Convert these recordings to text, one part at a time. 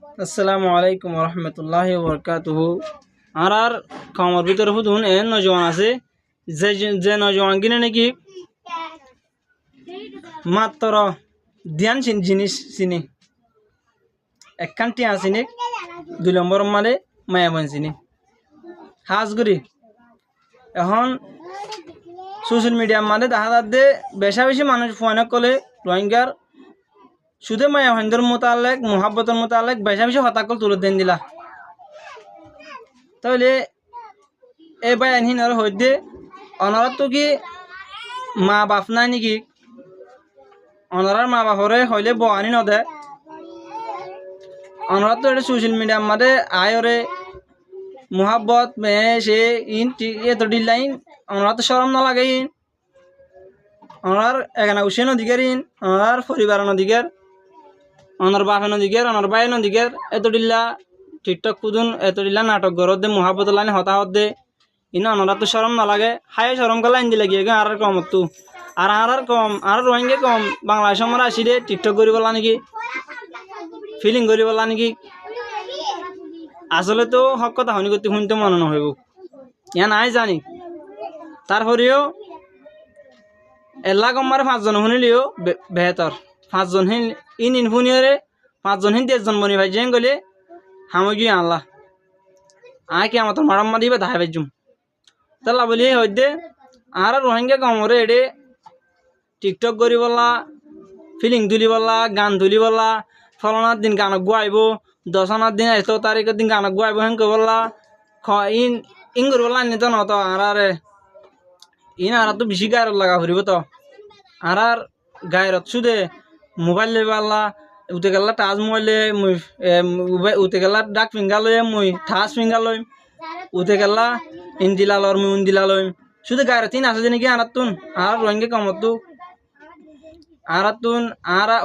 আসসালামু আলাইকুম রহমতুল্লাহি বরকাতুহু। আর কামর ভিতরে হুদুন এ নজওয়ান আছে যে যে নজওয়ান কিনে নাকি মাত্র ধ্যান জিনিস চিনি একখান টিয়া চিনি 2 নম্বর মানে মায়াবন চিনি হাজগুড়ি এখন সোশ্যাল মিডিয়ার মানে দেখা যাচ্ছে বেশা বেশি মানুষ ফোন করলে রোহিঙ্গার শুধু মায়া হিন্দুর মোতালেক মোহাব্বতের মোতালেক বেশা বেশি হতাকল তুলে দেন দিলা তাহলে এই বায়ানহীনের হইতে অনারত তো কি মা বাপ নাই নাকি অনারার মা বাপরে হইলে বয়ানি নদে অনারা তো এটা সোশ্যাল মিডিয়ার মাঝে আয়রে মোহাব্বত মে সে ইন এত ডিলাইন অনারা তো সরম না লাগে ইন অনার এখানে উসে নদীকের ইন অনার পরিবার নদীকের অনার বাপে নদীকের অনার বাই নদীকের এত ডিল্লা টিকটক কুদুন এত ডিল্লা নাটক গরত দে মোহাব্বত লাইনে হতাহত দে ইন অনারা তো সরম না লাগে হায় সরম কা লাইন দিলে গিয়ে আর কম তো আর কম আর রোহিঙ্গা কম বাংলাদেশ আমরা আসি দে টিকটক করি বলা নাকি ফিলিং করি বলা নাকি আসলে তো হক কথা হনি করতে শুনতে মনে নহইব ইয়া নাই জানি তারপরেও এলা কমার 5 জন শুনিলেও বেহতর 5 জন ইন ইনফুনিয়রে 5 জন 10 জন বনি ভাই যেন গলে হামগি আল্লাহ আয় কি আমার মারাম্মা দিবে দাহাই বেজুম তালা বলি হইতে আর রোহিঙ্গা কমরে এডে টিকটক করি বলা ফিলিং তুলি বলা গান তুলি বলা ফলনার দিন গান গুয়াইব 10 দিন 1 তারিখের দিন গান গুয়াইব হেন বললা ইন ইন করি বললা নিত না তো আর ইন আর তো বেশি গায়ের লাগা ফুরিব তো আর গায়ের শুধু মোবাইল লে পারলা উঠে গেলা টাচ মোবাইলে মুই উঠে গেলা ডাক ফিঙ্গার লই মুই ঠাস ফিঙ্গার লই উঠে গেলা ইন্দিলা লর মুই ইন্দিলা লই শুধু গায়ের 3 আছে নাকি আনাতুন আর রোহিঙ্গা কমতো আরাতুন আরা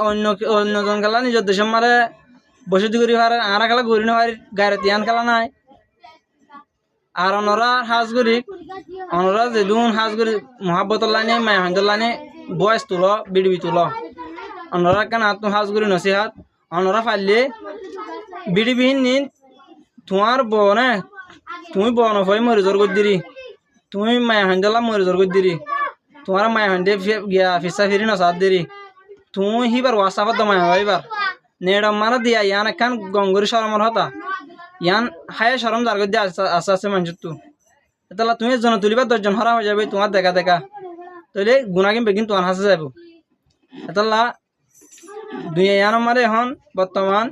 অন্যজন খেলা নিজের দেশের মারে বসতি করি পারে আরা খেলা ঘুরি না পারি গায়ের তিয়ান খেলা নাই আর অনরা হাজ করি অনরা যেদুন হাজ করি মহাব্বতর লাইনে মায়া হান্দর লাইনে বয়স তুলো বিড়বি তুলো অনরা কেন আত্ম হাজ করি নসিহাত অনরা ফাইলে বিড়িবিহীন নিন তোমার বনে তুমি বন হয়ে মরিজর করে দিরি তুমি মায়া হান্দলা মরিজর করে দিরি তোমার মায়া হান্দে গিয়া ফিসা ফিরি নসাদ দিরি তুমি হিবার ওয়াসাফত দমায় হইবার নেড়ম মারা দিয়া ইয়ান একখান গঙ্গরি শরমর হতা ইয়ান হায় শরম দার দিয়ে আস্তে আস্তে মানুষ তু তাহলে তুমি জন তুলিবার 10 জন হরা হয়ে যাবে তোমার দেখা দেখা তাহলে গুণাগিন বেগিন তোমার হাসে যাব তাহলে দুই ইয়ান মারে এখন বর্তমান